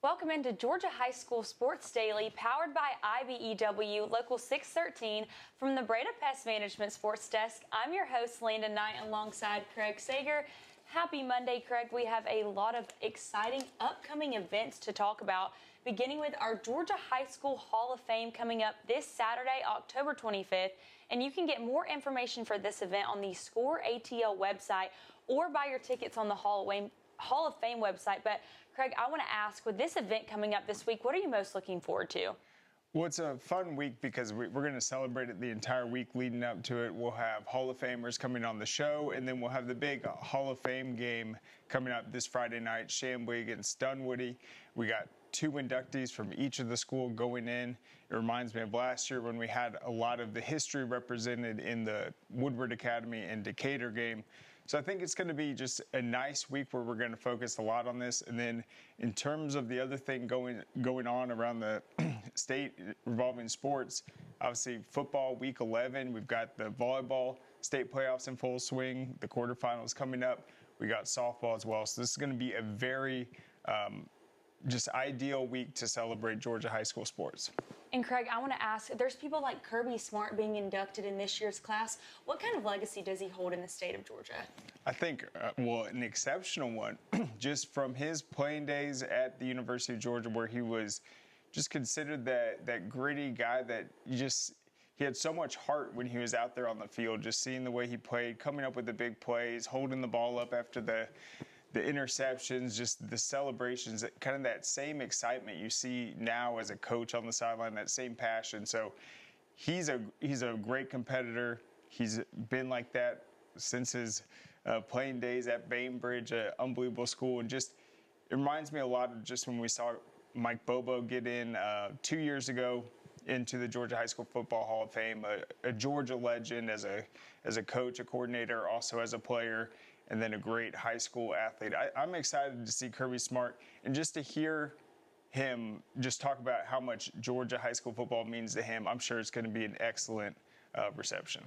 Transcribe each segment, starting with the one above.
Welcome into Georgia High School Sports Daily, powered by IBEW Local 613 from the Breda Pest Management Sports Desk. I'm your host, Landon Knight, alongside Craig Sager. Happy Monday, Craig. We have a lot of exciting upcoming events to talk about, beginning with our Georgia High School Hall of Fame coming up this Saturday, October 25th. And you can get more information for this event on the Score ATL website or buy your tickets on the Hall of Fame website. But Craig, I want to ask, with this event coming up this week, what are you most looking forward to? Well, it's a fun week because we're going to celebrate it the entire week leading up to it. We'll have Hall of Famers coming on the show, and then we'll have the big Hall of Fame game coming up this Friday night, Chamblee against Dunwoody. We got two inductees from each of the school going in. It reminds me of last year when we had a lot of the history represented in the Woodward Academy and Decatur game. So I think it's going to be just a nice week where we're going to focus a lot on this. And then in terms of the other thing going on around the state revolving sports, obviously football week 11, we've got the volleyball state playoffs in full swing, the quarterfinals coming up. We got softball as well. So this is going to be a very just ideal week to celebrate Georgia high school sports. And Craig, I want to ask, there's people like Kirby Smart being inducted in this year's class. What kind of legacy does he hold in the state of Georgia? I think, well, an exceptional one, just from his playing days at the University of Georgia, where he was just considered that gritty guy that he had so much heart when he was out there on the field, just seeing the way he played, coming up with the big plays, holding the ball up after the interceptions, just the celebrations, kind of that same excitement you see now as a coach on the sideline, that same passion. So he's a great competitor. He's been like that since his playing days at Bainbridge, an unbelievable school. And just, it reminds me a lot of just when we saw Mike Bobo get in 2 years ago into the Georgia High School Football Hall of Fame, a Georgia legend as a coach, a coordinator, also as a player, and then a great high school athlete. I'm excited to see Kirby Smart and just to hear him just talk about how much Georgia high school football means to him. I'm sure it's going to be an excellent reception.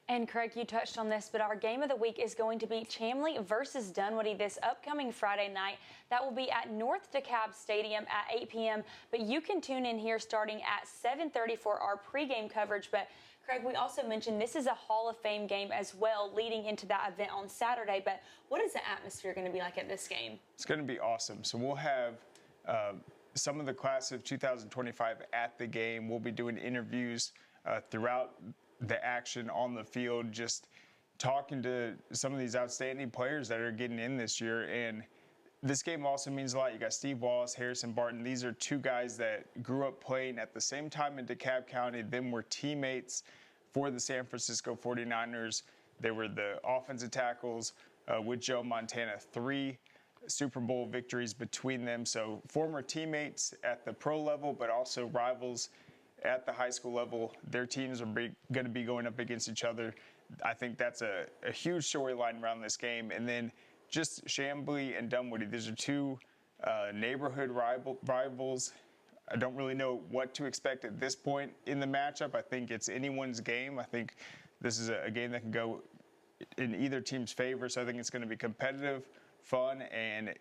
And Craig, you touched on this, but our game of the week is going to be Chamblee versus Dunwoody this upcoming Friday night. That will be at North DeKalb Stadium at 8 p.m. But you can tune in here starting at 7:30 for our pregame coverage. But Craig, we also mentioned this is a Hall of Fame game as well leading into that event on Saturday. But what is the atmosphere going to be like at this game? It's going to be awesome. So we'll have some of the class of 2025 at the game. We'll be doing interviews throughout the action on the field, just talking to some of these outstanding players that are getting in this year. And this game also means a lot. You got Steve Wallace, Harrison Barton. These are two guys that grew up playing at the same time in DeKalb County, then were teammates for the San Francisco 49ers. They were the offensive tackles with Joe Montana. 3 Super Bowl victories between them. So former teammates at the pro level, but also rivals at the high school level. Their teams are going to be going up against each other. I think that's a huge storyline around this game. And then just Chamblee and Dunwoody, these are two neighborhood rivals. I don't really know what to expect at this point in the matchup. I think it's anyone's game. I think this is a game that can go in either team's favor. So I think it's going to be competitive, fun, and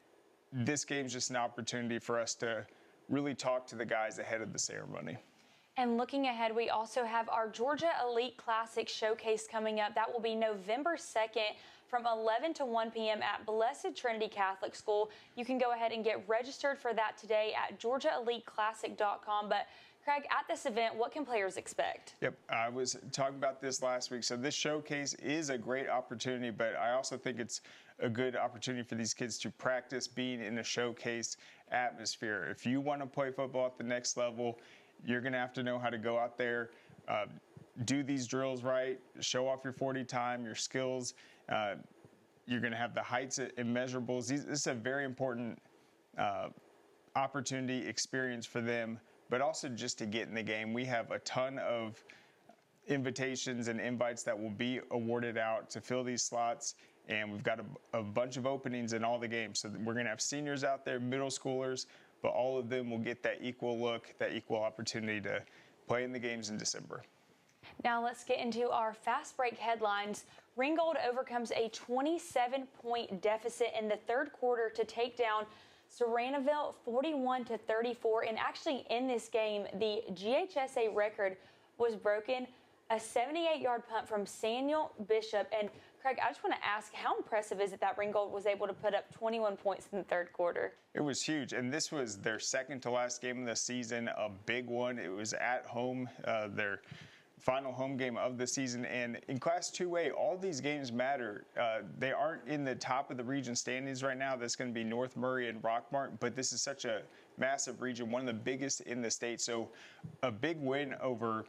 this game's just an opportunity for us to really talk to the guys ahead of the ceremony. And looking ahead, we also have our Georgia Elite Classic Showcase coming up. That will be November 2nd from 11 to 1 p.m. at Blessed Trinity Catholic School. You can go ahead and get registered for that today at GeorgiaEliteClassic.com. But Craig, at this event, what can players expect? Yep, I was talking about this last week. So this showcase is a great opportunity, but I also think it's a good opportunity for these kids to practice being in a showcase atmosphere. If you want to play football at the next level, you're going to have to know how to go out there, do these drills right, show off your 40 time, your skills. You're going to have the heights and measurables. This is a very important opportunity, experience for them, but also just to get in the game. We have a ton of invitations and invites that will be awarded out to fill these slots, and we've got a bunch of openings in all the games. So we're going to have seniors out there, middle schoolers, but all of them will get that equal look, that equal opportunity to play in the games in December. Now let's get into our fast break headlines. Ringgold overcomes a 27-point deficit in the third quarter to take down Serenaville 41-34. And actually in this game, the GHSA record was broken. A 78-yard punt from Samuel Bishop. And Craig, I just want to ask, how impressive is it that Ringgold was able to put up 21 points in the third quarter? It was huge, and this was their second to last game of the season, a big one. It was at home, their final home game of the season. And in Class 2A, all these games matter. They aren't in the top of the region standings right now. That's going to be North Murray and Rockmart, but this is such a massive region, one of the biggest in the state. So a big win over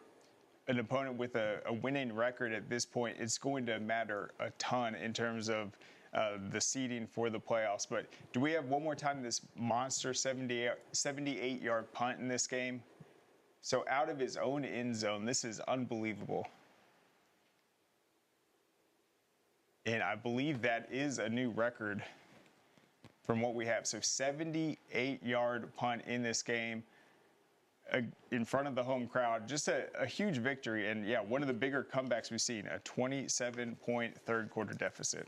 an opponent with a winning record at this point, it's going to matter a ton in terms of the seeding for the playoffs. But do we have one more time this monster 78-yard punt in this game? So out of his own end zone, this is unbelievable. And I believe that is a new record from what we have. So 78-yard punt in this game in front of the home crowd. Just a huge victory. And, yeah, one of the bigger comebacks we've seen, a 27-point third-quarter deficit.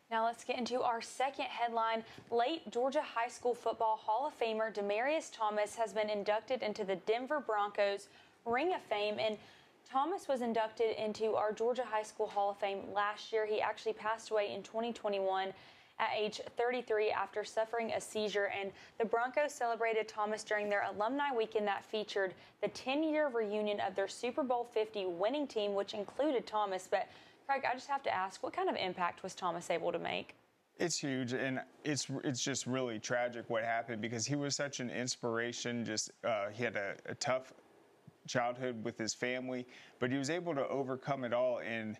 Now let's get into our second headline. Late Georgia High School Football Hall of Famer Demarius Thomas has been inducted into the Denver Broncos Ring of Fame. And Thomas was inducted into our Georgia High School Hall of Fame last year. He actually passed away in 2021 at age 33 after suffering a seizure. And the Broncos celebrated Thomas during their alumni weekend that featured the 10-year reunion of their Super Bowl 50 winning team, which included Thomas. But Craig, I just have to ask, what kind of impact was Thomas able to make? It's huge, and it's just really tragic what happened because he was such an inspiration. He had a tough childhood with his family, but he was able to overcome it all. And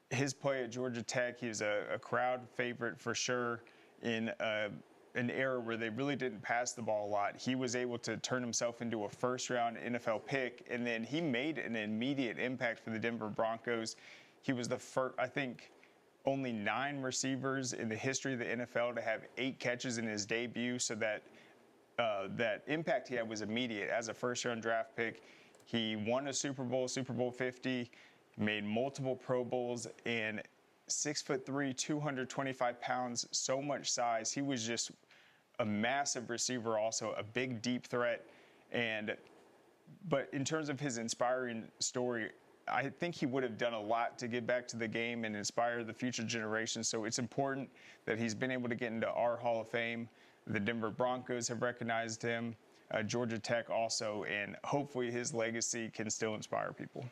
his play at Georgia Tech, he was a crowd favorite for sure in an era where they really didn't pass the ball a lot. He was able to turn himself into a first-round NFL pick, and then he made an immediate impact for the Denver Broncos. He was the first, I think, only 9 receivers in the history of the NFL to have 8 catches in his debut, so that impact he had was immediate. As a first-round draft pick, he won a Super Bowl 50, made multiple Pro Bowls, and 6'3", 225 pounds, so much size. He was just a massive receiver, also a big, deep threat. But in terms of his inspiring story, I think he would have done a lot to get back to the game and inspire the future generations. So it's important that he's been able to get into our Hall of Fame. The Denver Broncos have recognized him, Georgia Tech also, and hopefully his legacy can still inspire people.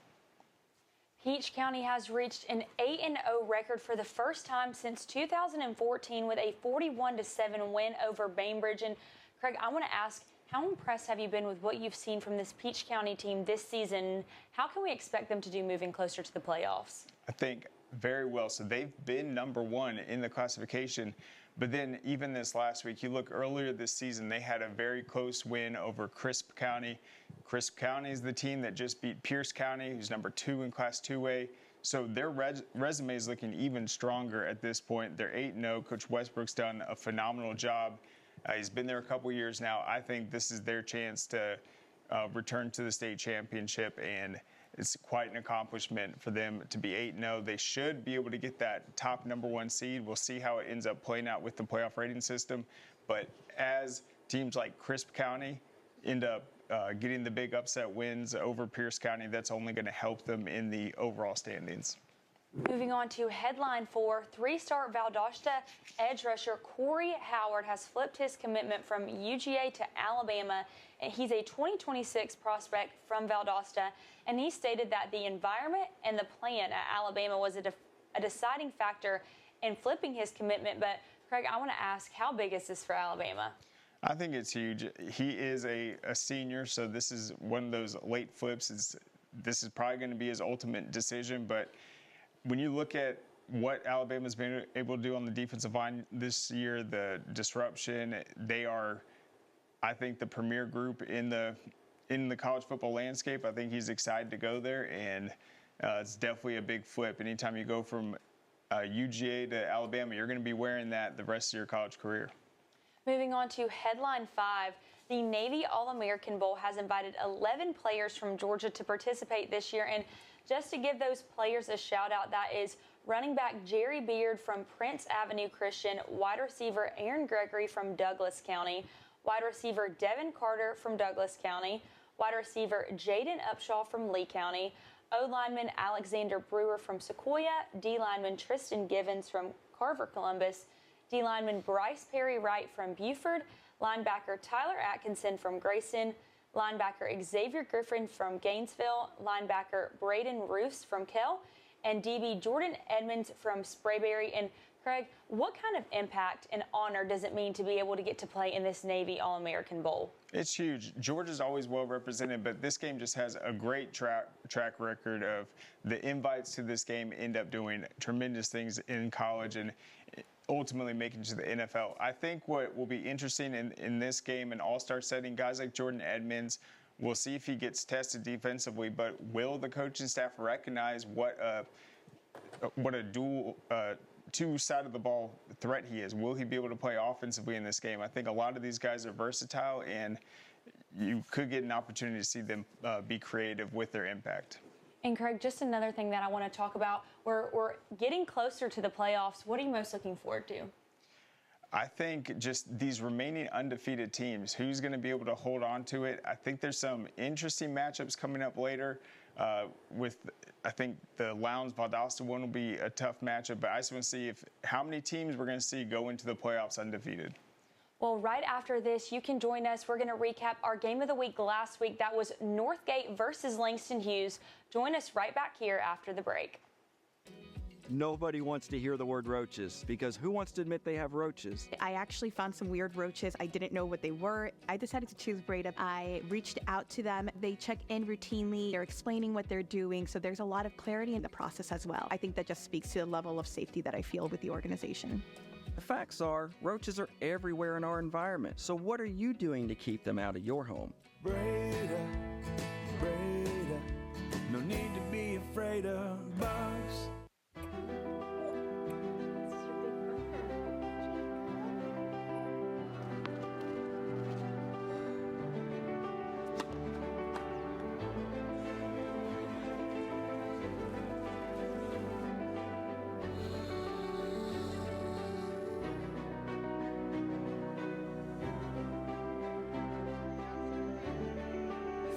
Peach County has reached an 8-0 record for the first time since 2014 with a 41-7 win over Bainbridge. And Craig, I want to ask, how impressed have you been with what you've seen from this Peach County team this season? How can we expect them to do moving closer to the playoffs? I think very well. So they've been number 1 in the classification. But then even this last week, you look earlier this season, they had a very close win over Crisp County. Crisp County is the team that just beat Pierce County, who's number 2 in Class 2A. So their resume is looking even stronger at this point. They're 8-0. Coach Westbrook's done a phenomenal job. He's been there a couple years now. I think this is their chance to return to the state championship, and it's quite an accomplishment for them to be 8-0. They should be able to get that top number 1 seed. We'll see how it ends up playing out with the playoff rating system. But as teams like Crisp County end up getting the big upset wins over Pierce County, that's only going to help them in the overall standings. Moving on to headline 4, 3-star Valdosta edge rusher Corey Howard has flipped his commitment from UGA to Alabama. And he's a 2026 prospect from Valdosta, and he stated that the environment and the plan at Alabama was a deciding factor in flipping his commitment. But Craig, I want to ask, how big is this for Alabama? I think it's huge. He is a senior, so this is one of those late flips. This is probably going to be his ultimate decision, but when you look at what Alabama's been able to do on the defensive line this year, the disruption, they are, I think, the premier group in the college football landscape. I think he's excited to go there, and it's definitely a big flip. Anytime you go from UGA to Alabama, you're going to be wearing that the rest of your college career. Moving on to headline 5, the Navy All-American Bowl has invited 11 players from Georgia to participate this year. And just to give those players a shout out, that is running back Jerry Beard from Prince Avenue Christian, wide receiver Aaron Gregory from Douglas County, wide receiver Devin Carter from Douglas County, wide receiver Jaden Upshaw from Lee County, O-lineman Alexander Brewer from Sequoia, D-lineman Tristan Givens from Carver Columbus, D-lineman Bryce Perry Wright from Buford, linebacker Tyler Atkinson from Grayson, linebacker Xavier Griffin from Gainesville, linebacker Braden Roos from Kell, and DB Jordan Edmonds from Sprayberry. And Craig, what kind of impact and honor does it mean to be able to get to play in this Navy All-American Bowl? It's huge. Georgia's always well represented, but this game just has a great track record of the invites to this game end up doing tremendous things in college and ultimately making it to the NFL. I think what will be interesting in this game, an all-star setting, guys like Jordan Edmonds, we'll see if he gets tested defensively, but will the coaching staff recognize what a dual two-side of the ball threat he is? Will he be able to play offensively in this game? I think a lot of these guys are versatile, and you could get an opportunity to see them be creative with their impact. And Craig, just another thing that I want to talk about, we're getting closer to the playoffs. What are you most looking forward to? I think just these remaining undefeated teams, who's going to be able to hold on to it? I think there's some interesting matchups coming up later. I think the Lowndes-Valdosta one will be a tough matchup, but I just want to see how many teams we're going to see go into the playoffs undefeated. Well, right after this, you can join us. We're going to recap our game of the week last week. That was Northgate versus Langston Hughes. Join us right back here after the break. Nobody wants to hear the word roaches, because who wants to admit they have roaches? I actually found some weird roaches. I didn't know what they were. I decided to choose Breda. I reached out to them. They check in routinely. They're explaining what they're doing, so there's a lot of clarity in the process as well. I think that just speaks to the level of safety that I feel with the organization. The facts are, roaches are everywhere in our environment, so what are you doing to keep them out of your home? Breda, Breda, no need to be afraid of bugs.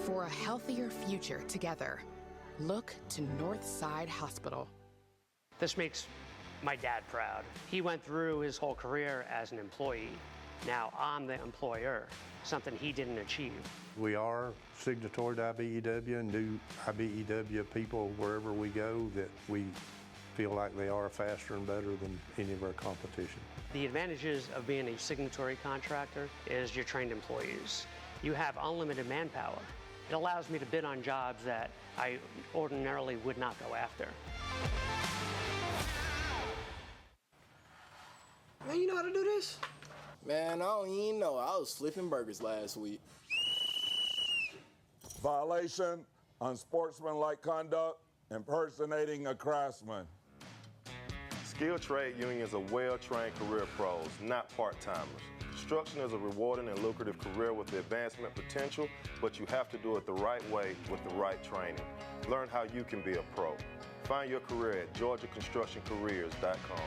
For a healthier future together, look to Northside Hospital. This makes my dad proud. He went through his whole career as an employee. Now I'm the employer, something he didn't achieve. We are signatory to IBEW and do IBEW people wherever we go that we feel like they are faster and better than any of our competition. The advantages of being a signatory contractor is you're trained employees. You have unlimited manpower. It allows me to bid on jobs that I ordinarily would not go after. Man, you know how to do this? Man, I don't even know. I was flipping burgers last week. Violation, unsportsmanlike conduct, impersonating a craftsman. Skilled trade unions are well-trained career pros, not part-timers. Construction is a rewarding and lucrative career with the advancement potential, but you have to do it the right way with the right training. Learn how you can be a pro. Find your career at GeorgiaConstructionCareers.com.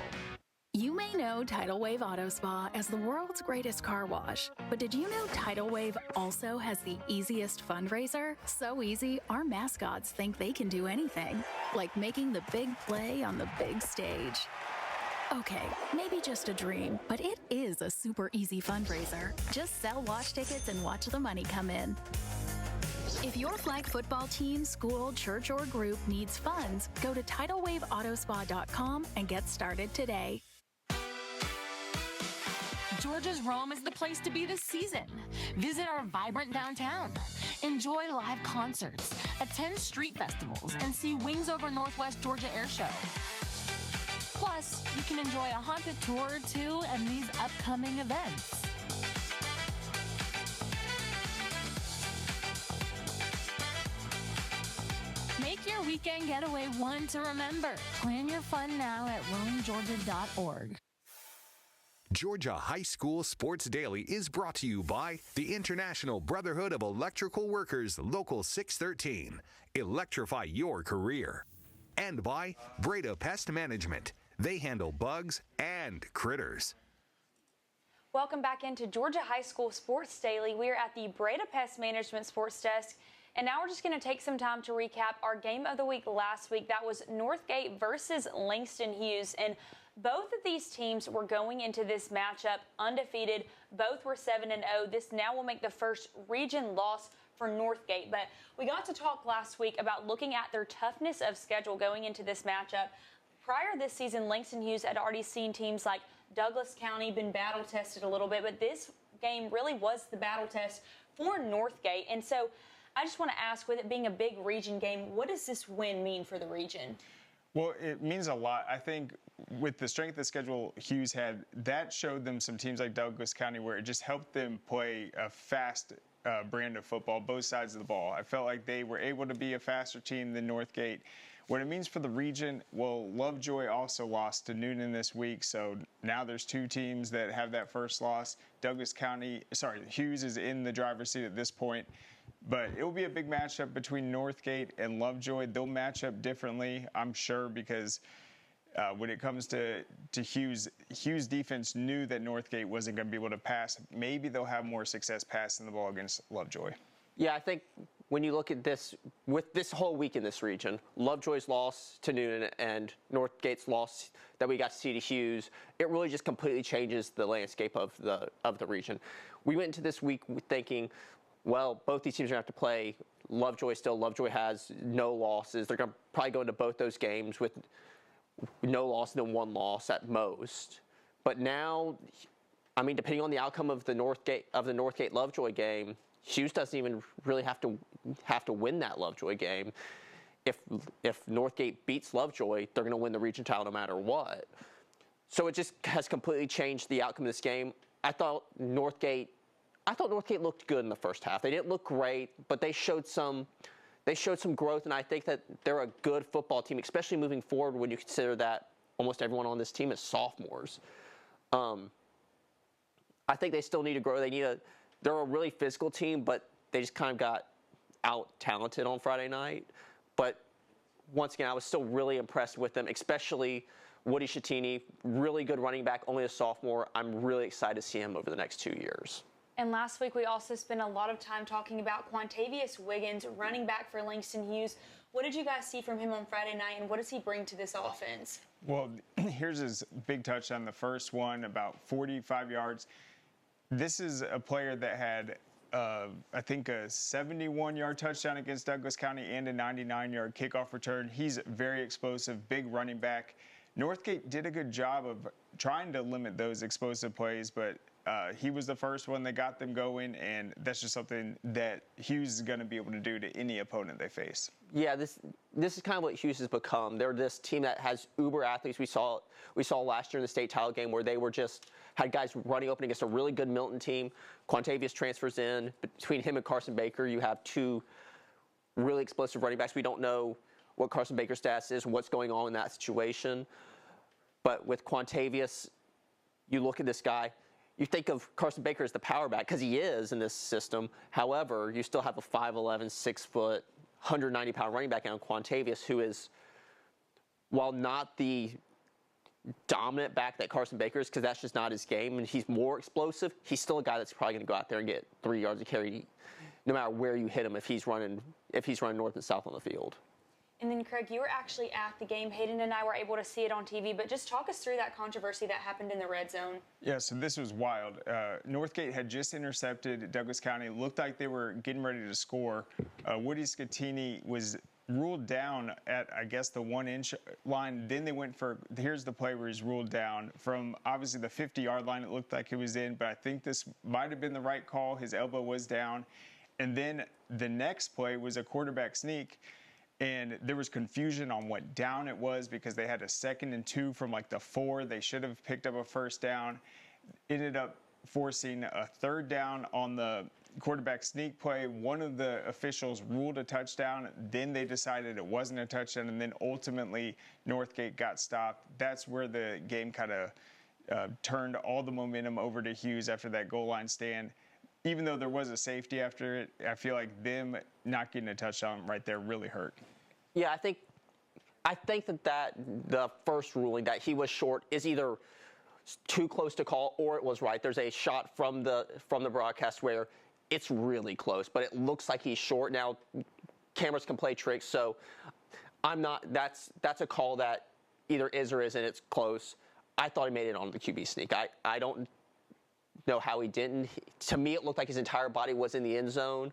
You may know Tidal Wave Auto Spa as the world's greatest car wash, but did you know Tidal Wave also has the easiest fundraiser? So easy, our mascots think they can do anything, like making the big play on the big stage. Okay, maybe just a dream, but it is a super easy fundraiser. Just sell watch tickets and watch the money come in. If your flag football team, school, church, or group needs funds, go to TidalWaveAutoSpa.com and get started today. Georgia's Rome is the place to be this season. Visit our vibrant downtown. Enjoy live concerts, attend street festivals, and see Wings Over Northwest Georgia Air Show. Plus, you can enjoy a haunted tour or two and these upcoming events. Make your weekend getaway one to remember. Plan your fun now at roamgeorgia.org. Georgia High School Sports Daily is brought to you by the International Brotherhood of Electrical Workers, Local 613. Electrify your career. And by Breda Pest Management. They handle bugs and critters. Welcome back into Georgia High School Sports Daily. We are at the Breda Pest Management Sports Desk, and now we're just going to take some time to recap our game of the week last week. That was Northgate versus Langston Hughes, and both of these teams were going into this matchup undefeated. Both were 7-0. This now will make the first region loss for Northgate, but we got to talk last week about looking at their toughness of schedule going into this matchup. Prior this season, Langston Hughes had already seen teams like Douglas County been battle tested a little bit, but this game really was the battle test for Northgate. And so I just want to ask, with it being a big region game, what does this win mean for the region? Well, it means a lot. I think with the strength of schedule Hughes had, that showed them some teams like Douglas County where it just helped them play a fast brand of football, both sides of the ball. I felt like they were able to be a faster team than Northgate. What it means for the region, well, Lovejoy also lost to Newnan this week, so now there's two teams that have that first loss. Hughes is in the driver's seat at this point, but it will be a big matchup between Northgate and Lovejoy. They'll match up differently, I'm sure, because when it comes to Hughes defense knew that Northgate wasn't going to be able to pass. Maybe they'll have more success passing the ball against Lovejoy. Yeah, I think when you look at this, with this whole week in this region, Lovejoy's loss to Newnan and Northgate's loss that we got to see to Hughes, it really just completely changes the landscape of the region. We went into this week thinking, well, both these teams are going to have to play Lovejoy still. Lovejoy has no losses. They're going to probably go into both those games with no loss and then one loss at most. But now, I mean, depending on the outcome of the Northgate Lovejoy game, Hughes doesn't even really have to win that Lovejoy game. If Northgate beats Lovejoy, they're going to win the region title no matter what. So it just has completely changed the outcome of this game. I thought Northgate looked good in the first half. They didn't look great, but they showed some growth, and I think that they're a good football team, especially moving forward when you consider that almost everyone on this team is sophomores. I think they still need to grow. They're a really physical team, but they just kind of got out-talented on Friday night. But once again, I was still really impressed with them, especially Woody Shattini, really good running back, only a sophomore. I'm really excited to see him over the next 2 years. And last week, we also spent a lot of time talking about Quantavious Wiggins, running back for Langston Hughes. What did you guys see from him on Friday night, and what does he bring to this offense? Well, here's his big touchdown, the first one, about 45 yards. This is a player that had, I think, a 71-yard touchdown against Douglas County and a 99-yard kickoff return. He's very explosive, big running back. Northgate did a good job of trying to limit those explosive plays, but he was the first one that got them going, and that's just something that Hughes is going to be able to do to any opponent they face. Yeah, this is kind of what Hughes has become. They're this team that has uber athletes. We saw last year in the state title game where they were just had guys running open against a really good Milton team. Quantavious transfers in. Between him and Carson Baker, you have two really explosive running backs. We don't know what Carson Baker's status is, what's going on in that situation. But with Quantavious, you look at this guy, you think of Carson Baker as the power back, because he is in this system. However, you still have a 5'11", 6-foot, 190-pound running back on Quantavious, who is, while not the dominant back that Carson Baker is, because that's just not his game, and he's more explosive, he's still a guy that's probably going to go out there and get 3 yards of carry no matter where you hit him if he's running north and south on the field. And then, Craig, you were actually at the game. Hayden and I were able to see it on TV, but just talk us through that controversy that happened in the red zone. Yeah, so this was wild. Northgate had just intercepted Douglas County. It looked like they were getting ready to score. Woody Scattini was ruled down at, I guess, the 1-inch line. Then they went for, here's the play where he's ruled down. From, obviously, the 50-yard line, it looked like he was in, but I think this might have been the right call. His elbow was down. And then the next play was a quarterback sneak. And there was confusion on what down it was because they had a 2nd and 2 from like the 4. They should have picked up a first down. Ended up forcing a 3rd down on the quarterback sneak play. One of the officials ruled a touchdown. Then they decided it wasn't a touchdown. And then ultimately Northgate got stopped. That's where the game kind of turned all the momentum over to Hughes after that goal line stand. Even though there was a safety after it, I feel like them not getting a touchdown right there really hurt. Yeah, I think I think that the first ruling that he was short is either too close to call or it was right. There's a shot from the broadcast where it's really close, but it looks like he's short. Now, cameras can play tricks, so I'm not. That's a call that either is or isn't. It's close. I thought he made it on the QB sneak. I don't know how he didn't. To me, it looked like his entire body was in the end zone.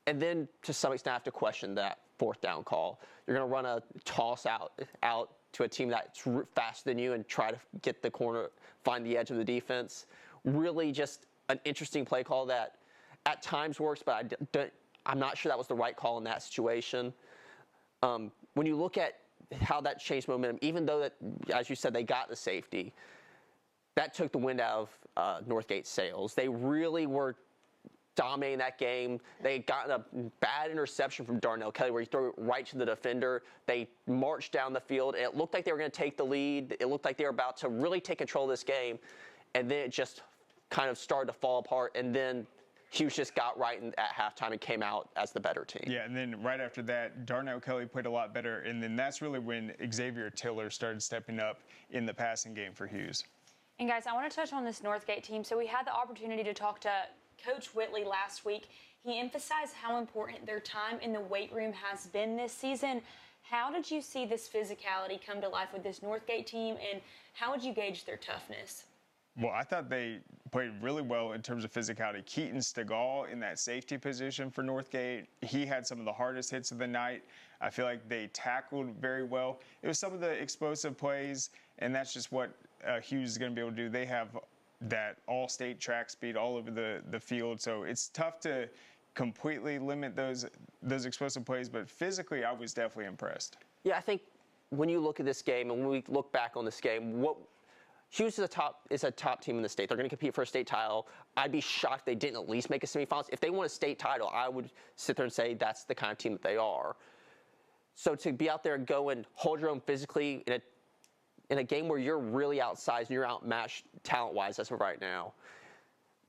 And then, to some extent, I have to question that fourth down call. You're going to run a toss out to a team that's faster than you and try to get the corner, find the edge of the defense. Really just an interesting play call that at times works, but I'm not sure that was the right call in that situation. When you look at how that changed momentum, even though that, as you said, they got the safety, that took the wind out of Northgate's sails. They really were dominating that game. They had gotten a bad interception from Darnell Kelly where he threw it right to the defender. They marched down the field, and it looked like they were going to take the lead. It looked like they were about to really take control of this game, and then it just kind of started to fall apart, and then Hughes just got right at halftime and came out as the better team. Yeah, and then right after that, Darnell Kelly played a lot better, and then that's really when Xavier Tiller started stepping up in the passing game for Hughes. And guys, I want to touch on this Northgate team. So we had the opportunity to talk to Coach Whitley last week. He emphasized how important their time in the weight room has been this season. How did you see this physicality come to life with this Northgate team, and how would you gauge their toughness? Well, I thought they played really well in terms of physicality. Keaton Stegall in that safety position for Northgate, he had some of the hardest hits of the night. I feel like they tackled very well. It was some of the explosive plays, and that's just what Hughes is going to be able to do. They have that all-state track speed all over the field, so it's tough to completely limit those explosive plays, but physically I was definitely impressed. Yeah, I think when you look at this game and when we look back on this game, Hughes is a top team in the state. They're going to compete for a state title. I'd be shocked if they didn't at least make a semifinals. If they won a state title, I would sit there and say that's the kind of team that they are. So to be out there and go and hold your own physically in a game where you're really outsized and you're outmatched talent-wise as of right now,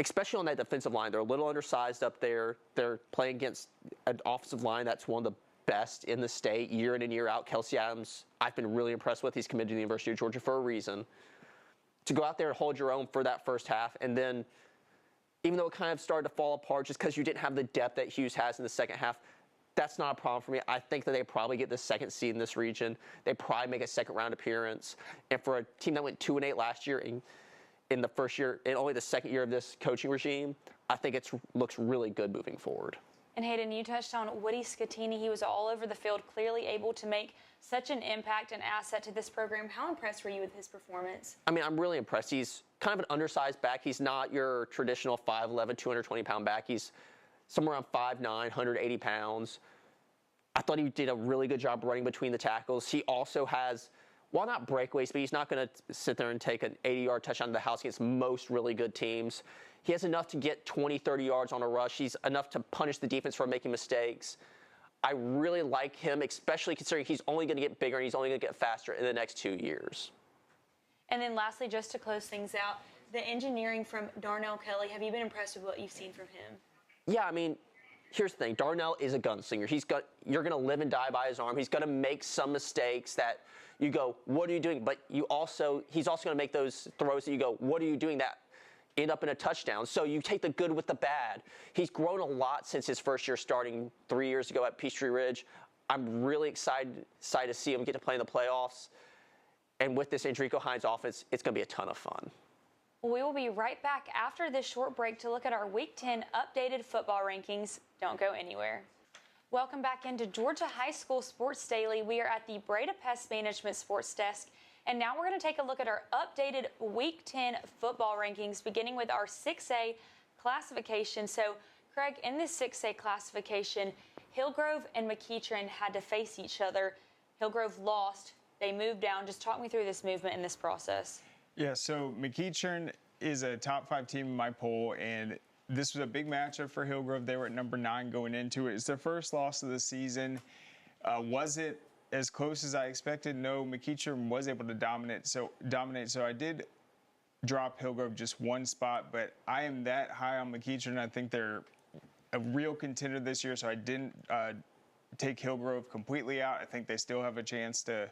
especially on that defensive line, they're a little undersized up there. They're playing against an offensive line that's one of the best in the state year in and year out. Kelsey Adams, I've been really impressed with. He's committed to the University of Georgia for a reason. To go out there and hold your own for that first half, and then even though it kind of started to fall apart just because you didn't have the depth that Hughes has in the second half, that's not a problem for me. I think that they probably get the second seed in this region. They probably make a second-round appearance. And for a team that went 2-8 last year in the first year, and only the second year of this coaching regime, I think it looks really good moving forward. And Hayden, you touched on Woody Scatini. He was all over the field, clearly able to make such an impact and asset to this program. How impressed were you with his performance? I mean, I'm really impressed. He's kind of an undersized back. He's not your traditional 5'11", 220-pound back. He's somewhere around 5'9", 180 pounds. I thought he did a really good job running between the tackles. He also has, while not breakaways, but he's not going to sit there and take an 80-yard touchdown to the house against most really good teams. He has enough to get 20, 30 yards on a rush. He's enough to punish the defense for making mistakes. I really like him, especially considering he's only going to get bigger and he's only going to get faster in the next 2 years. And then lastly, just to close things out, the engineering from Darnell Kelly, have you been impressed with what you've seen from him? Yeah, I mean, here's the thing. Darnell is a gunslinger. You're going to live and die by his arm. He's going to make some mistakes that you go, what are you doing? But he's also going to make those throws that you go, what are you doing, that end up in a touchdown? So you take the good with the bad. He's grown a lot since his first year starting 3 years ago at Peachtree Ridge. I'm really excited to see him get to play in the playoffs. And with this Enrico Hines offense, it's going to be a ton of fun. We will be right back after this short break to look at our Week 10 updated football rankings. Don't go anywhere. Welcome back into Georgia High School Sports Daily. We are at the Breda Pest Management Sports Desk, and now we're going to take a look at our updated Week 10 football rankings, beginning with our 6A classification. So, Craig, in this 6A classification, Hillgrove and McEachern had to face each other. Hillgrove lost. They moved down. Just talk me through this movement and this process. Yeah, so McEachern is a top 5 team in my poll, and this was a big matchup for Hillgrove. They were at number 9 going into it. It's their first loss of the season. Was it as close as I expected? No, McEachern was able to dominate. So I did drop Hillgrove just 1 spot, but I am that high on McEachern. I think they're a real contender this year, so I didn't take Hillgrove completely out. I think they still have a chance to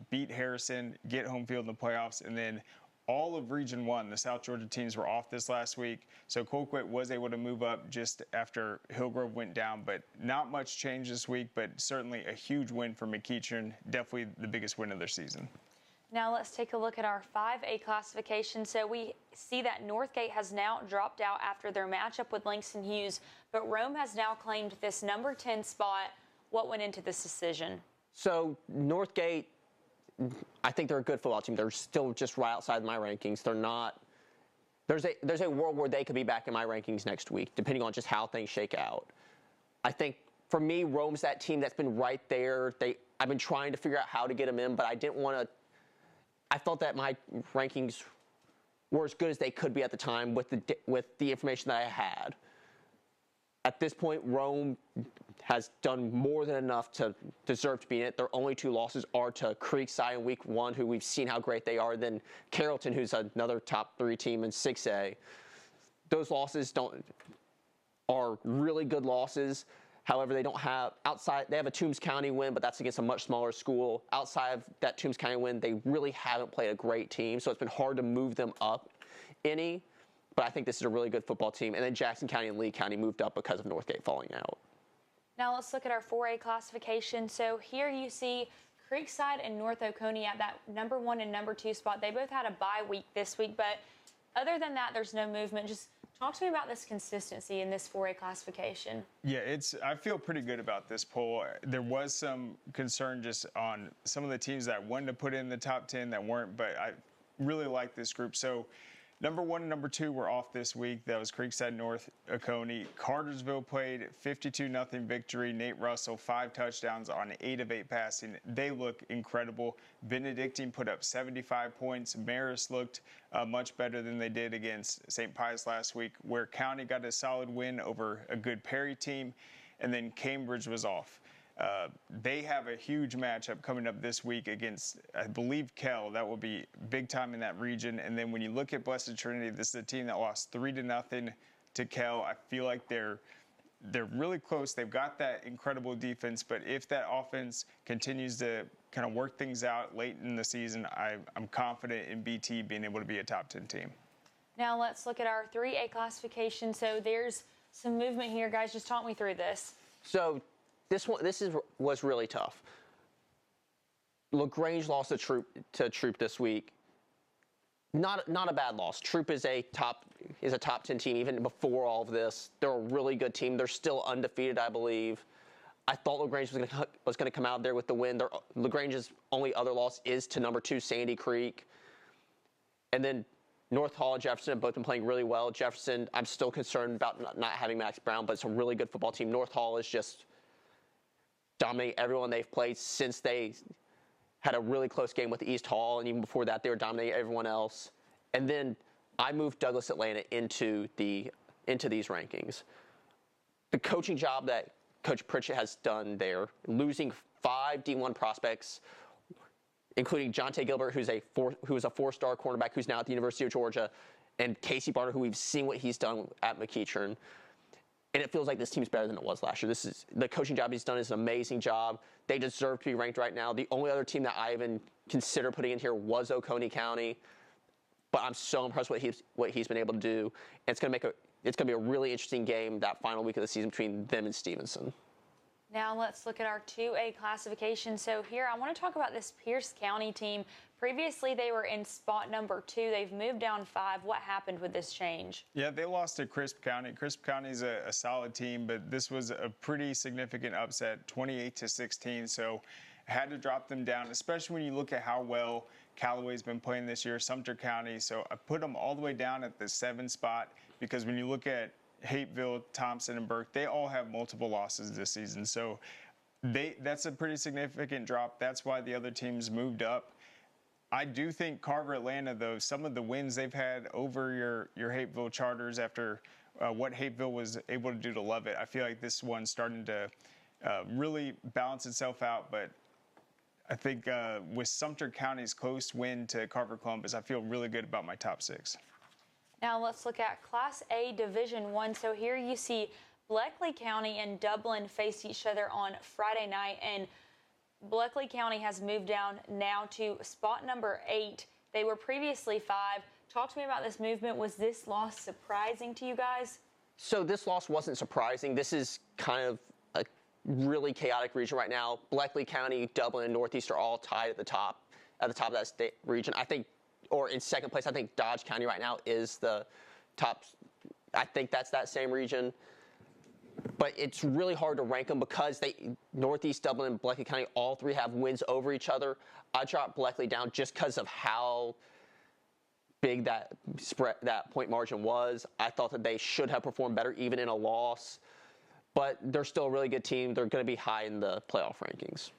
beat Harrison, get home field in the playoffs, and then all of Region 1, the South Georgia teams were off this last week, so Colquitt was able to move up just after Hillgrove went down, but not much change this week, but certainly a huge win for McEachern, definitely the biggest win of their season. Now let's take a look at our 5A classification. So we see that Northgate has now dropped out after their matchup with Langston Hughes, but Rome has now claimed this number 10 spot. What went into this decision? So Northgate, I think they're a good football team. They're still just right outside my rankings. They're not. There's a world where they could be back in my rankings next week, depending on just how things shake out. I think for me, Rome's that team that's been right there. I've been trying to figure out how to get them in, but I didn't want to. I felt that my rankings were as good as they could be at the time with the information that I had. At this point, Rome has done more than enough to deserve to be in it. Their only 2 losses are to Creekside in week 1, who we've seen how great they are, then Carrollton, who's another top 3 team in 6A. Those losses are really good losses. However, they don't have they have a Toombs County win, but that's against a much smaller school. Outside of that Toombs County win, they really haven't played a great team, so it's been hard to move them up any. But I think this is a really good football team. And then Jackson County and Lee County moved up because of Northgate falling out. Now let's look at our 4A classification. So here you see Creekside and North Oconee at that number 1 and number 2 spot. They both had a bye week this week, but other than that, there's no movement. Just talk to me about this consistency in this 4A classification. Yeah, I feel pretty good about this poll. There was some concern just on some of the teams that wanted to put in the top 10 that weren't, but I really like this group. So number 1 and number 2 were off this week. That was Creekside, North Oconee. Cartersville played 52-0 victory. Nate Russell, 5 touchdowns on 8 of 8 passing. They look incredible. Benedictine put up 75 points. Marist looked much better than they did against St. Pius last week, where County got a solid win over a good Perry team, and then Cambridge was off. They have a huge matchup coming up this week against, I believe, Kell. That will be big time in that region. And then when you look at Blessed Trinity, this is a team that lost 3-0 to Kell. I feel like they're really close. They've got that incredible defense, but if that offense continues to kind of work things out late in the season, I'm confident in BT being able to be a top 10 team. Now let's look at our 3A classification. So there's some movement here, guys. Just talk me through this. So was really tough. LaGrange lost to Troop this week. Not a bad loss. Troop is a top 10 team even before all of this. They're a really good team. They're still undefeated, I believe. I thought LaGrange was going to come out there with the win. LaGrange's only other loss is to number 2 Sandy Creek, and then North Hall and Jefferson have both been playing really well. Jefferson, I'm still concerned about not having Max Brown, but it's a really good football team. North Hall is just dominate everyone they've played since they had a really close game with East Hall, and even before that, they were dominating everyone else. And then I moved Douglas Atlanta into these rankings. The coaching job that Coach Pritchett has done there, losing 5 D1 prospects, including Jonte Gilbert, who is a 4-star cornerback who's now at the University of Georgia, and Casey Barner, who we've seen what he's done at McEachern. And it feels like this team's better than it was last year. The coaching job he's done is an amazing job. They deserve to be ranked right now. The only other team that I even considered putting in here was Oconee County. But I'm so impressed with what he's been able to do. And it's going to be a really interesting game that final week of the season between them and Stevenson. Now let's look at our 2A classification. So here I want to talk about this Pierce County team. Previously they were in spot number 2. They've moved down 5. What happened with this change? Yeah, they lost to Crisp County. Crisp County is a solid team, but this was a pretty significant upset, 28-16. So had to drop them down, especially when you look at how well Callaway's been playing this year, Sumter County. So I put them all the way down at the 7 spot because when you look at Hapeville, Thompson, and Burke, they all have multiple losses this season. So that's a pretty significant drop. That's why the other teams moved up. I do think Carver Atlanta, though, some of the wins they've had over your Hapeville Charters after what Hapeville was able to do to Lovett, I feel like this one's starting to really balance itself out. But I think with Sumter County's close win to Carver Columbus, I feel really good about my top 6. Now let's look at Class A Division 1. So here you see Bleckley County and Dublin faced each other on Friday night, and Bleckley County has moved down now to spot number 8. They were previously 5. Talk to me about this movement. Was this loss surprising to you guys? So this loss wasn't surprising. This is kind of a really chaotic region right now. Bleckley County, Dublin, and Northeast are all tied at the top of that state region. I think, or in second place, I think Dodge County right now is the top. I think that's that same region. But it's really hard to rank them because Northeast, Dublin, and Bleckley County, all three have wins over each other. I dropped Bleckley down just because of how big that point margin was. I thought that they should have performed better even in a loss. But they're still a really good team. They're going to be high in the playoff rankings.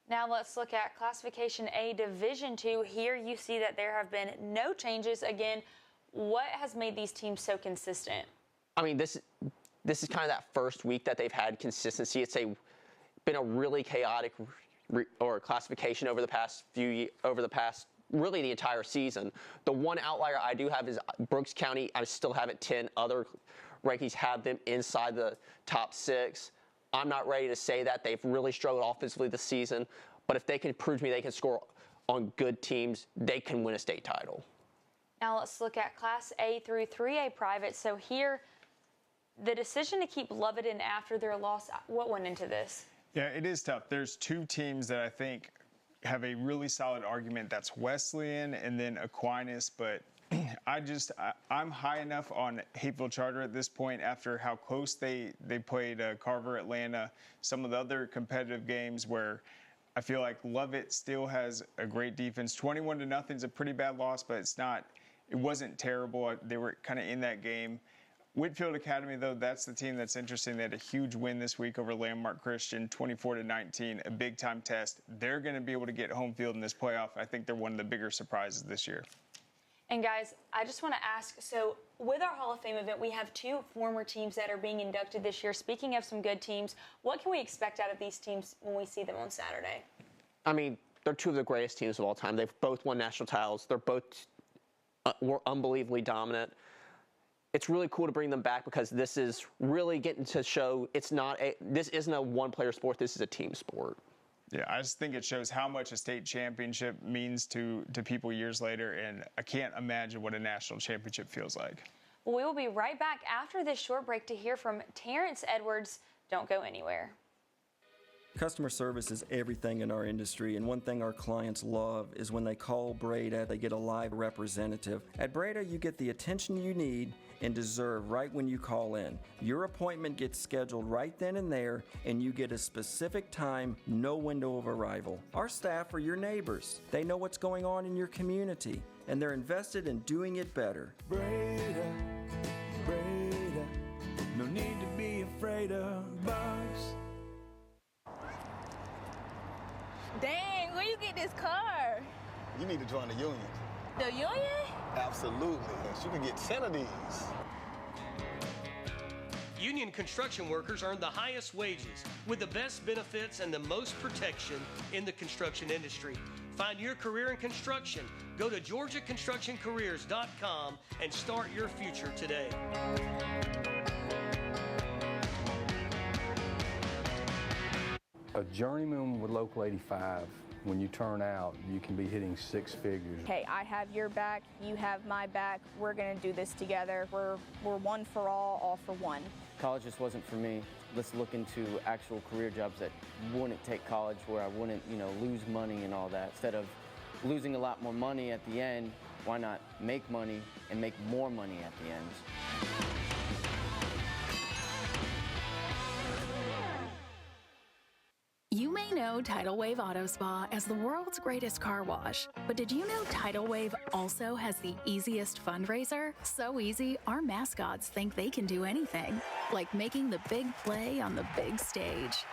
Now let's look at Classification A, Division II. Here you see that there have been no changes. Again, what has made these teams so consistent? I mean, this is kind of that first week that they've had consistency. It's been a really chaotic classification over the past really the entire season. The one outlier I do have is Brooks County. I still have it 10. Other rankings have them inside the top 6. I'm not ready to say that. They've really struggled offensively this season, but if they can prove to me they can score on good teams, they can win a state title. Now let's look at Class A through 3A private. So here, the decision to keep Loveton after their loss, what went into this? Yeah, it is tough. There's 2 teams that I think have a really solid argument. That's Wesleyan and then Aquinas, but I'm high enough on Hapeville Charter at this point after how close they played Carver, Atlanta, some of the other competitive games where I feel like Lovett still has a great defense. 21-0 is a pretty bad loss, but it wasn't terrible. They were kind of in that game. Whitfield Academy, though, that's the team that's interesting. They had a huge win this week over Landmark Christian, 24-19, a big-time test. They're going to be able to get home field in this playoff. I think they're one of the bigger surprises this year. And, guys, I just want to ask, so with our Hall of Fame event, we have 2 former teams that are being inducted this year. Speaking of some good teams, what can we expect out of these teams when we see them on Saturday? I mean, they're 2 of the greatest teams of all time. They've both won national titles. They're both were unbelievably dominant. It's really cool to bring them back because this is really getting to show this isn't a one-player sport. This is a team sport. Yeah, I just think it shows how much a state championship means to people years later, and I can't imagine what a national championship feels like. Well, we will be right back after this short break to hear from Terrence Edwards. Don't go anywhere. Customer service is everything in our industry, and one thing our clients love is when they call Breda, they get a live representative. At Breda, you get the attention you need and deserve right when you call in. Your appointment gets scheduled right then and there, and you get a specific time, no window of arrival. Our staff are your neighbors. They know what's going on in your community, and they're invested in doing it better. Breda, Breda, no need to be afraid of bugs. Dang, where you get this car? You need to join the union. The union? Absolutely. You can get 10 of these. Union construction workers earn the highest wages with the best benefits and the most protection in the construction industry. Find your career in construction. Go to GeorgiaConstructionCareers.com and start your future today. A journeyman with Local 85, when you turn out, you can be hitting 6 figures. Hey, I have your back, you have my back. We're gonna do this together. We're one for all for one. College just wasn't for me. Let's look into actual career jobs that wouldn't take college, where I wouldn't, lose money and all that. Instead of losing a lot more money at the end, why not make money and make more money at the end? You may know Tidal Wave Auto Spa as the world's greatest car wash, but did you know Tidal Wave also has the easiest fundraiser? So easy, our mascots think they can do anything, like making the big play on the big stage.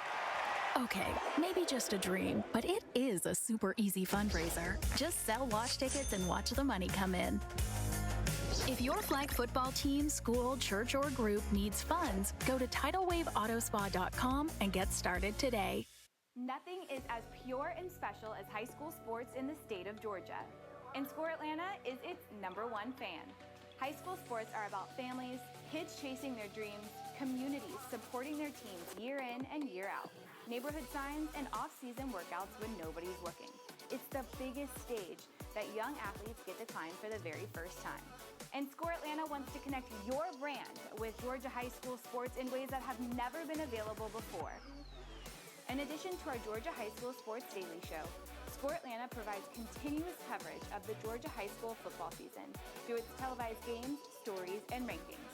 Okay, maybe just a dream, but it is a super easy fundraiser. Just sell wash tickets and watch the money come in. If your flag football team, school, church, or group needs funds, go to TidalWaveAutospa.com and get started today. Nothing is as pure and special as high school sports in the state of Georgia. And Score Atlanta is its #1 fan. High school sports are about families, kids chasing their dreams, communities supporting their teams year in and year out, neighborhood signs, and off-season workouts when nobody's looking. It's the biggest stage that young athletes get to climb for the very first time. And Score Atlanta wants to connect your brand with Georgia high school sports in ways that have never been available before. In addition to our Georgia High School Sports Daily Show, Score Atlanta provides continuous coverage of the Georgia high school football season through its televised games, stories, and rankings.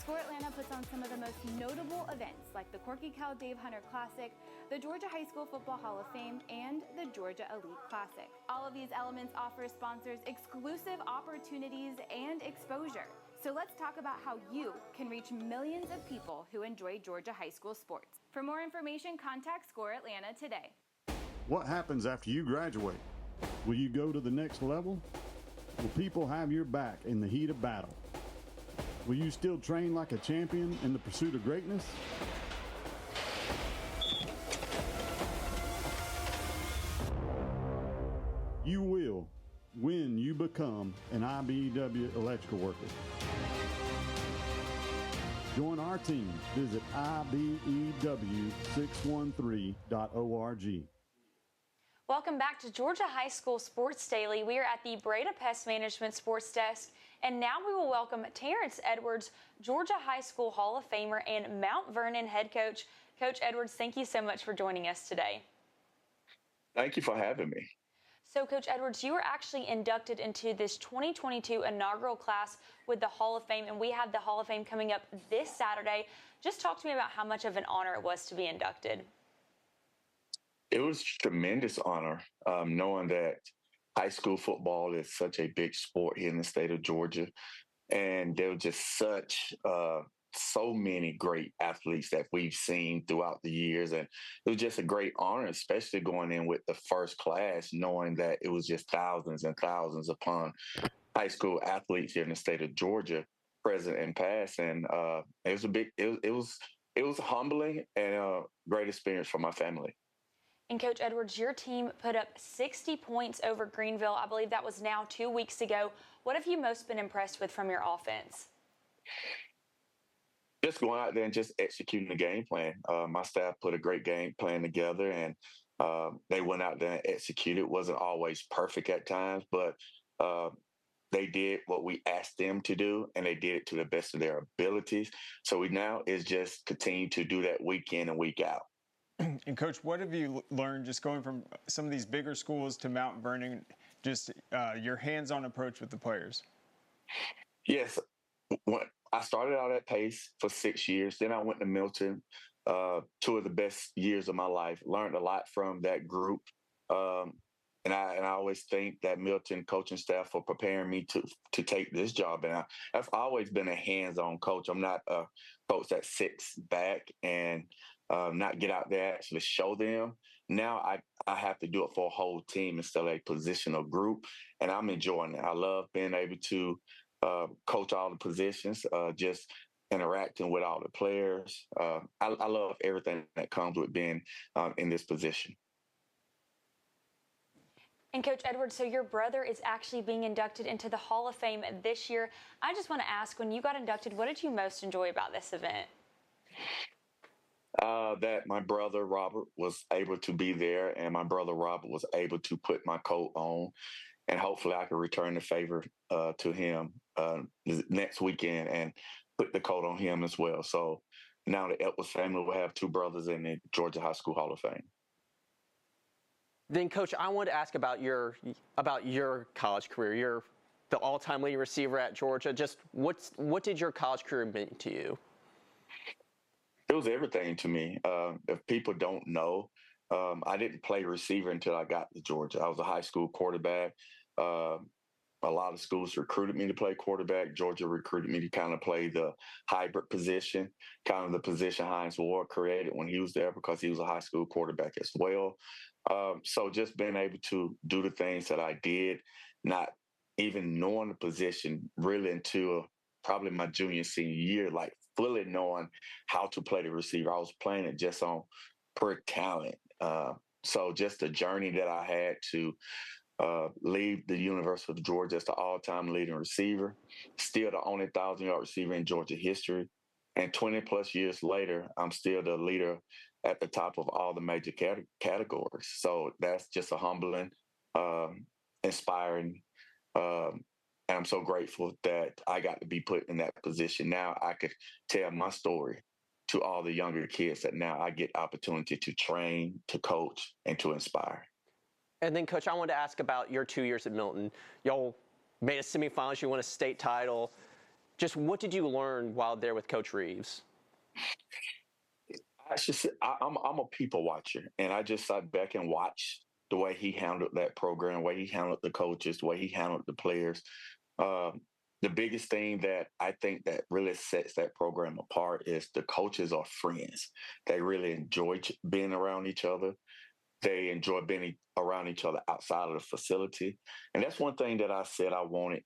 Score Atlanta puts on some of the most notable events like the Corky Cal Dave Hunter Classic, the Georgia High School Football Hall of Fame, and the Georgia Elite Classic. All of these elements offer sponsors exclusive opportunities and exposure. So let's talk about how you can reach millions of people who enjoy Georgia high school sports. For more information, contact Score Atlanta today. What happens after you graduate? Will you go to the next level? Will people have your back in the heat of battle? Will you still train like a champion in the pursuit of greatness? You will when you become an IBEW electrical worker. Join our team. Visit IBEW613.org. Welcome back to Georgia High School Sports Daily. We are at the Breda Pest Management Sports Desk, and now we will welcome Terrence Edwards, Georgia High School Hall of Famer and Mount Vernon head coach. Coach Edwards, thank you so much for joining us today. Thank you for having me. So, Coach Edwards, you were actually inducted into this 2022 inaugural class with the Hall of Fame, and we have the Hall of Fame coming up this Saturday. Just talk to me about how much of an honor it was to be inducted. It was a tremendous honor, knowing that high school football is such a big sport here in the state of Georgia. And there were just so many great athletes that we've seen throughout the years. And it was just a great honor, especially going in with the first class, knowing that it was just thousands and thousands upon high school athletes here in the state of Georgia, present and past. And it was humbling and a great experience for my family. And Coach Edwards, your team put up 60 points over Greenville. I believe that was now 2 weeks ago. What have you most been impressed with from your offense? Just going out there and just executing the game plan. My staff put a great game plan together, and they went out there and executed. It wasn't always perfect at times, but they did what we asked them to do, and they did it to the best of their abilities. So we now is just continue to do that week in and week out. And Coach, what have you learned just going from some of these bigger schools to Mount Vernon, just your hands-on approach with the players? Yes. I started out at Pace for 6 years. Then I went to Milton, 2 of the best years of my life. Learned a lot from that group. And I always thank that Milton coaching staff for preparing me to take this job. And I've always been a hands-on coach. I'm not a coach that sits back and not get out there, actually show them. Now I have to do it for a whole team instead of a positional group, and I'm enjoying it. I love being able to coach all the positions, just interacting with all the players. I love everything that comes with being in this position. And Coach Edwards, so your brother is actually being inducted into the Hall of Fame this year. I just want to ask, when you got inducted, what did you most enjoy about this event? That my brother Robert was able to be there, and my brother Robert was able to put my coat on, and hopefully I can return the favor to him next weekend and put the coat on him as well. So now the Edwards family will have 2 brothers in the Georgia High School Hall of Fame. Then, Coach, I wanted to ask about your college career. You're the all-time leading receiver at Georgia. Just what did your college career mean to you? It was everything to me. If people don't know, I didn't play receiver until I got to Georgia. I was a high school quarterback. A lot of schools recruited me to play quarterback. Georgia recruited me to kind of play the hybrid position, kind of the position Hines Ward created when he was there, because he was a high school quarterback as well. So just being able to do the things that I did, not even knowing the position really until probably my junior, senior year, like fully knowing how to play the receiver. I was playing it just on pure talent. So just the journey that I had to lead the University of Georgia as the all-time leading receiver, still the only 1,000-yard receiver in Georgia history, And 20 plus years later, I'm still the leader at the top of all the major categories. So that's just a humbling, inspiring, and I'm so grateful that I got to be put in that position. Now I could tell my story to all the younger kids that now I get opportunity to train, to coach, and to inspire. And then, Coach, I wanted to ask about your 2 years at Milton. Y'all made a semifinals, you won a state title. Just what did you learn while there with Coach Reeves? I'm a people watcher, and I just sat back and watched the way he handled that program, the way he handled the coaches, the way he handled the players. The biggest thing that I think that really sets that program apart is the coaches are friends. They really enjoy being around each other. They enjoy being around each other outside of the facility. And that's one thing that I said I wanted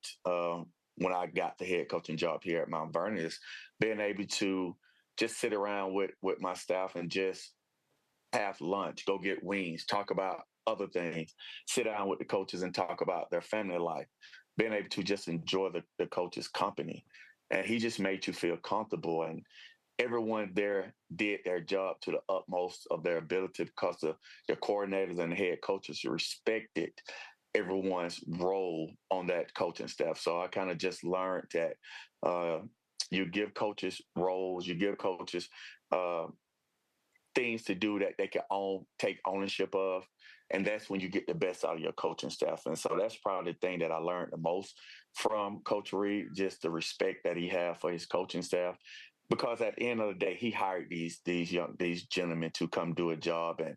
when I got the head coaching job here at Mount Vernon, is being able to just sit around with my staff and just have lunch, go get wings, talk about other things, sit down with the coaches and talk about their family life, being able to just enjoy the coach's company. And he just made you feel comfortable. And everyone there did their job to the utmost of their ability, because the coordinators and the head coaches respected everyone's role on that coaching staff. So I kind of just learned that you give coaches roles, you give coaches things to do that they can take ownership of. And that's when you get the best out of your coaching staff. And so that's probably the thing that I learned the most from Coach Reed, just the respect that he had for his coaching staff. Because at the end of the day, he hired these gentlemen to come do a job, and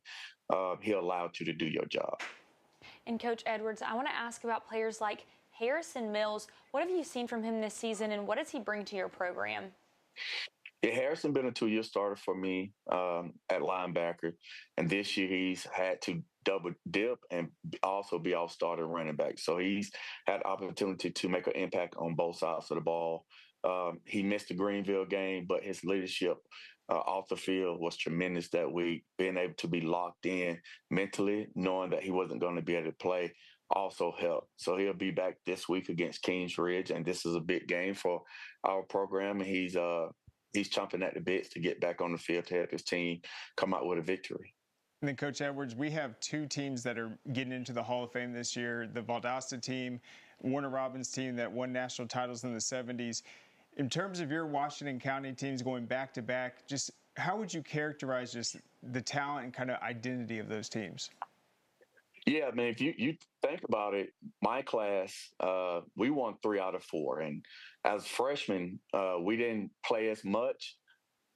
he allowed you to do your job. And Coach Edwards, I want to ask about players like Harrison Mills. What have you seen from him this season, and what does he bring to your program? Yeah, Harrison been a 2-year starter for me at linebacker, and this year he's had to double dip and also be our starter running back. So he's had opportunity to make an impact on both sides of the ball. He missed the Greenville game, but his leadership off the field was tremendous that week. Being able to be locked in mentally, knowing that he wasn't going to be able to play, also helped. So he'll be back this week against Kings Ridge, and this is a big game for our program. And he's chomping at the bits to get back on the field to help his team come out with a victory. And then, Coach Edwards, we have two teams that are getting into the Hall of Fame this year, the Valdosta team, Warner Robins team that won national titles in the 70s. In terms of your Washington County teams going back-to-back, just how would you characterize just the talent and kind of identity of those teams? Yeah, man, if you think about it, my class, we won 3 out of 4. And as freshmen, we didn't play as much,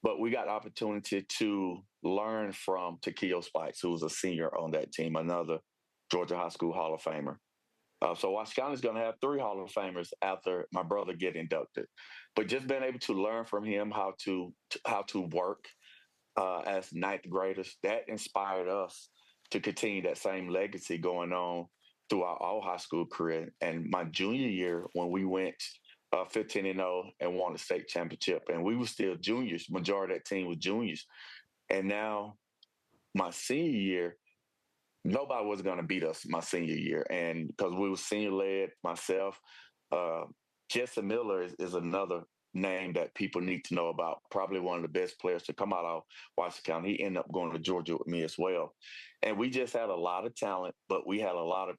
but we got opportunity to learn from Takeo Spikes, who was a senior on that team, another Georgia High School Hall of Famer. So Washington County is going to have 3 Hall of Famers after my brother get inducted. But just being able to learn from him how to work as ninth graders, that inspired us to continue that same legacy going on throughout our high school career. And my junior year, when we went 15-0 and won the state championship, and we were still juniors, majority of that team was juniors. And now my senior year, nobody was going to beat us my senior year. And because we were senior-led, myself, Jesse Miller is another name that people need to know about, probably one of the best players to come out of Washington County. He ended up going to Georgia with me as well. And we just had a lot of talent, but we had a lot of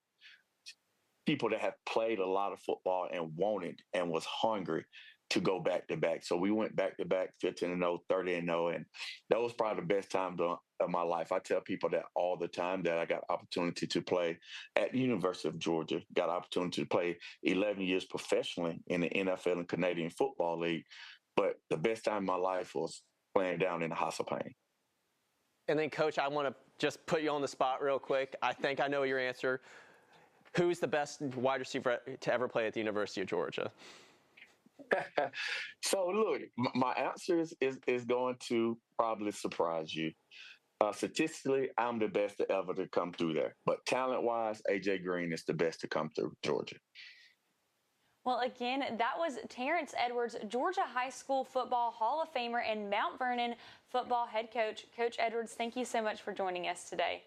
people that had played a lot of football and wanted and was hungry to go back-to-back. So we went back-to-back, 15-0, 30-0, and that was probably the best time of my life. I tell people that all the time, that I got opportunity to play at the University of Georgia, got opportunity to play 11 years professionally in the NFL and Canadian Football League. But the best time of my life was playing down in the House of Pain. And then, Coach, I want to just put you on the spot real quick. I think I know your answer. Who's the best wide receiver to ever play at the University of Georgia? So, look, my answer is going to probably surprise you. Statistically, I'm the best to ever to come through there. But talent-wise, A.J. Green is the best to come through Georgia. Well, again, that was Terrence Edwards, Georgia High School Football Hall of Famer and Mount Vernon football head coach. Coach Edwards, thank you so much for joining us today.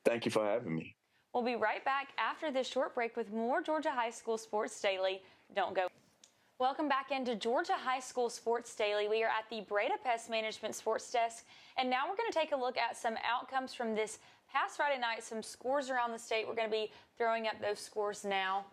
Thank you for having me. We'll be right back after this short break with more Georgia High School Sports Daily. Don't go. Welcome back into Georgia High School Sports Daily. We are at the Breda Pest Management Sports Desk, and now we're going to take a look at some outcomes from this past Friday night, some scores around the state. We're going to be throwing up those scores now.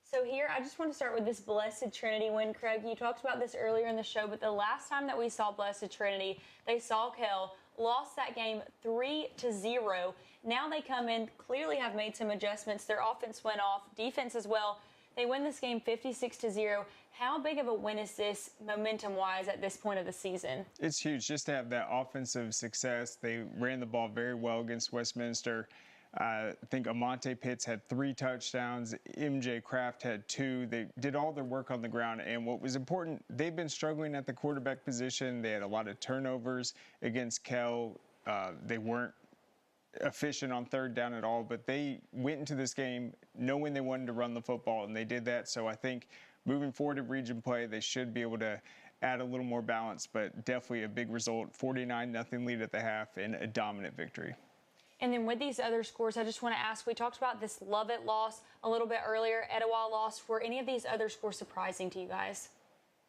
So here, I just want to start with this Blessed Trinity win. Craig, you talked about this earlier in the show, but the last time that we saw Blessed Trinity, they saw Kell, lost that game 3-0. Now they come in, clearly have made some adjustments. Their offense went off, defense as well. They win this game 56-0. How big of a win is this momentum-wise at this point of the season? It's huge just to have that offensive success. They ran the ball very well against Westminster. I think Amante Pitts had 3 touchdowns. MJ Kraft had 2. They did all their work on the ground. And what was important, they've been struggling at the quarterback position. They had a lot of turnovers against Kell. They weren't efficient on third down at all, but they went into this game knowing they wanted to run the football, and they did that. So I think moving forward in region play, they should be able to add a little more balance, but definitely a big result, 49-0 lead at the half and a dominant victory. And then with these other scores, I just want to ask, we talked about this Lovett loss a little bit earlier, Etowah loss. Were any of these other scores surprising to you guys?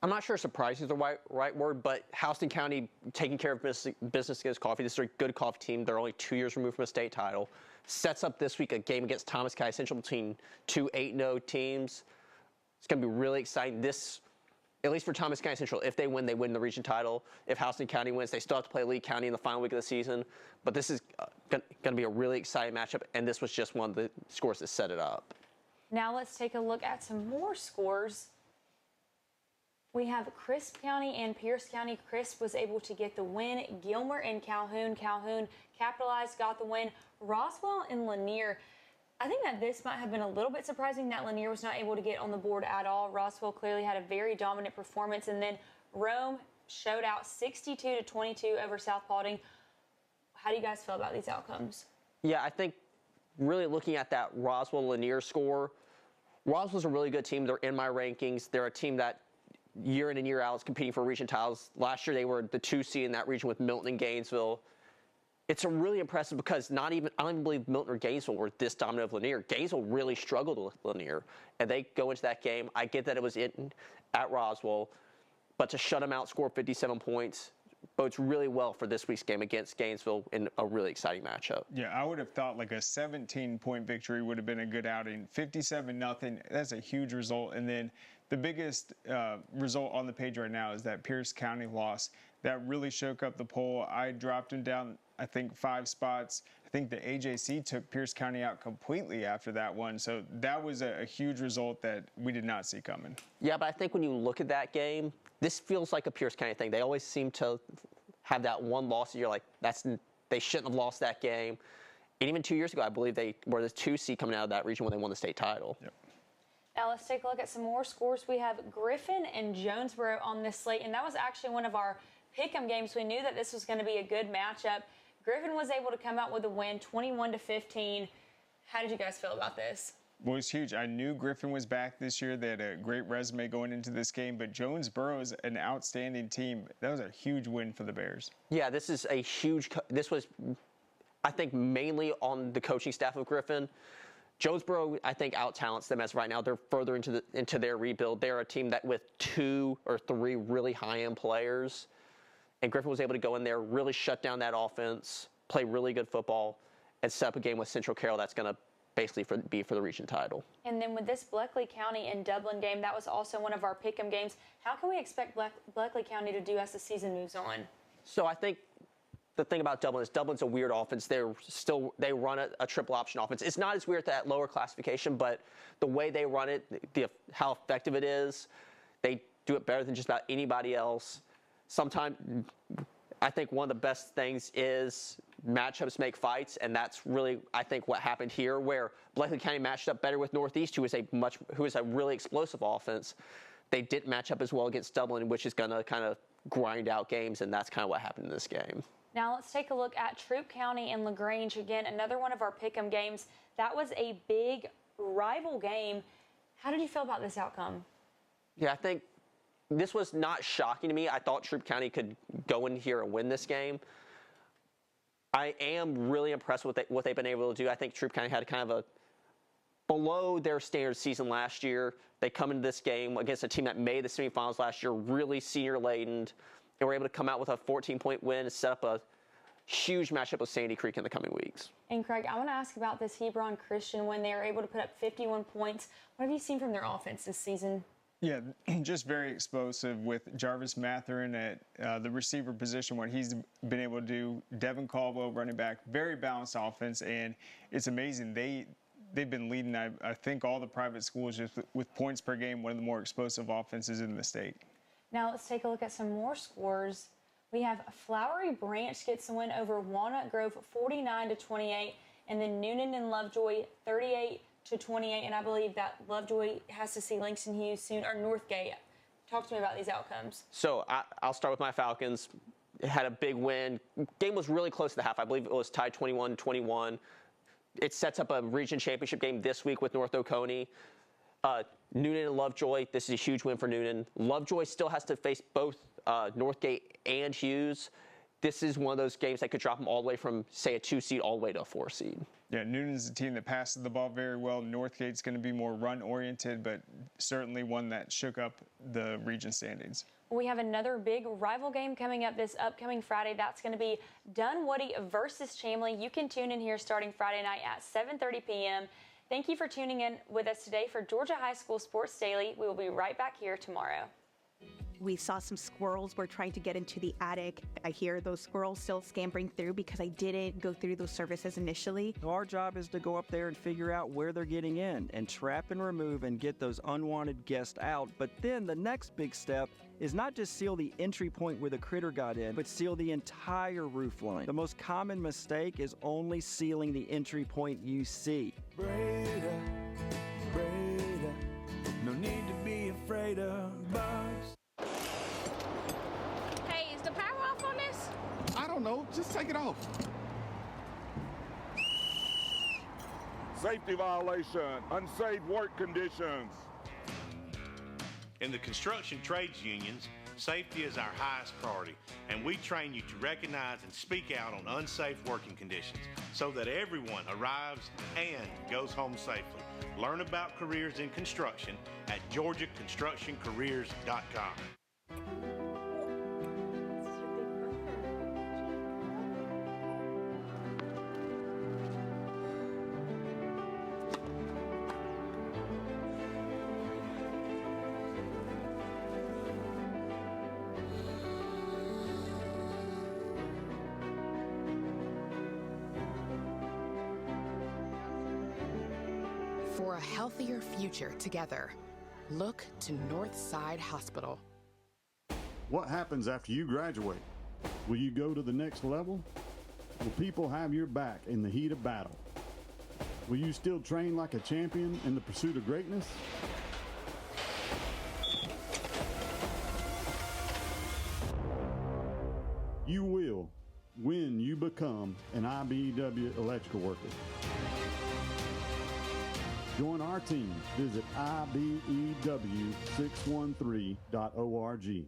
I'm not sure surprising is the right word, but Houston County taking care of business against Coffee. This is a good Coffee team. They're only 2 years removed from a state title. Sets up this week a game against Thomas County Central between 2 8-0 teams. It's going to be really exciting. This, at least for Thomas County Central, if they win the region title. If Houston County wins, they still have to play Lee County in the final week of the season. But this is going to be a really exciting matchup, and this was just one of the scores that set it up. Now let's take a look at some more scores. We have Crisp County and Pierce County. Crisp was able to get the win. Gilmer and Calhoun. Calhoun capitalized, got the win. Roswell and Lanier. I think that this might have been a little bit surprising that Lanier was not able to get on the board at all. Roswell clearly had a very dominant performance. And then Rome showed out 62-22 over South Paulding. How do you guys feel about these outcomes? Yeah, I think really looking at that Roswell-Lanier score, Roswell's a really good team. They're in my rankings. They're a team that year in and year out is competing for region titles. Last year they were the 2 seed in that region with Milton and Gainesville. It's a really impressive because I don't even believe Milton or Gainesville were this dominant of Lanier. Gainesville really struggled with Lanier, and they go into that game. I get that it was at Roswell, but to shut them out, score 57 points, bodes really well for this week's game against Gainesville in a really exciting matchup. Yeah, I would have thought like a 17-point victory would have been a good outing. 57-0, that's a huge result. And then the biggest result on the page right now is that Pierce County loss. That really shook up the poll. I dropped him down, I think, 5 spots. I think the AJC took Pierce County out completely after that one. So that was a huge result that we did not see coming. Yeah, but I think when you look at that game, this feels like a Pierce County thing. They always seem to have that one loss and you're like, they shouldn't have lost that game. And even 2 years ago, I believe they were the 2 seed coming out of that region when they won the state title. Yep. Now let's take a look at some more scores. We have Griffin and Jonesboro on this slate, and that was actually one of our pick'em games. We knew that this was going to be a good matchup. Griffin was able to come out with a win, 21-15. How did you guys feel about this? Well, it's huge. I knew Griffin was back this year. They had a great resume going into this game, but Jonesboro is an outstanding team. That was a huge win for the Bears. Yeah, this is a huge – this was, I think, mainly on the coaching staff of Griffin. Jonesboro, I think, out-talents them as right now. They're further into their rebuild. They're a team that with 2 or 3 really high-end players, and Griffin was able to go in there, really shut down that offense, play really good football, and set up a game with Central Carroll that's going to basically be for the region title. And then with this Bleckley County and Dublin game, that was also one of our pick'em games. How can we expect Bleckley County to do as the season moves on? So I think the thing about Dublin is Dublin's a weird offense. They run a triple option offense. It's not as weird at that lower classification, but the way they run it, how effective it is, they do it better than just about anybody else. Sometimes I think one of the best things is matchups make fights, and that's really, I think, what happened here, where Bleckley County matched up better with Northeast, who is a really explosive offense. They didn't match up as well against Dublin, which is going to kind of grind out games, and that's kind of what happened in this game. Now let's take a look at Troup County and LaGrange. Again, another one of our pick'em games. That was a big rival game. How did you feel about this outcome? Yeah, I think this was not shocking to me. I thought Troup County could go in here and win this game. I am really impressed with what they've been able to do. I think Troup County had kind of below their standard season last year. They come into this game against a team that made the semifinals last year, really senior-laden, and were able to come out with a 14-point win and set up a huge matchup with Sandy Creek in the coming weeks. And Craig, I want to ask about this Hebron Christian when they were able to put up 51 points. What have you seen from their offense this season? Yeah, just very explosive with Jarvis Matherin at the receiver position, what he's been able to do. Devin Caldwell, running back, very balanced offense, and it's amazing. They've been leading, I think, all the private schools just with points per game, one of the more explosive offenses in the state. Now let's take a look at some more scores. We have Flowery Branch gets the win over Walnut Grove 49-28, and then Noonan and Lovejoy 38-28, and I believe that Lovejoy has to see Langston Hughes soon, or Northgate. Talk to me about these outcomes. So I'll start with my Falcons. It had a big win. Game was really close to the half. I believe it was tied 21-21. It sets up a region championship game this week with North Oconee. Noonan and Lovejoy, this is a huge win for Noonan. Lovejoy still has to face both Northgate and Hughes. This is one of those games that could drop them all the way from, say, a 2 seed all the way to a 4 seed. Yeah, Noonan's a team that passes the ball very well. Northgate's going to be more run-oriented, but certainly one that shook up the region standings. We have another big rival game coming up this upcoming Friday. That's going to be Dunwoody versus Chamblee. You can tune in here starting Friday night at 7:30 p.m. Thank you for tuning in with us today for Georgia High School Sports Daily. We will be right back here tomorrow. We saw some squirrels were trying to get into the attic. I hear those squirrels still scampering through because I didn't go through those services initially. So our job is to go up there and figure out where they're getting in and trap and remove and get those unwanted guests out. But then the next big step is not just seal the entry point where the critter got in, but seal the entire roof line. The most common mistake is only sealing the entry point you see. Breda, Breda, no need to be afraid of bugs. Hey, is the power off on this? I don't know. Just take it off. Safety violation, unsafe work conditions. In the construction trades unions, safety is our highest priority, and we train you to recognize and speak out on unsafe working conditions so that everyone arrives and goes home safely. Learn about careers in construction at georgiaconstructioncareers.com. For a healthier future together, look to Northside Hospital. What happens after you graduate? Will you go to the next level? Will people have your back in the heat of battle? Will you still train like a champion in the pursuit of greatness? You will when you become an IBEW electrical worker. Join our team. Visit IBEW613.org.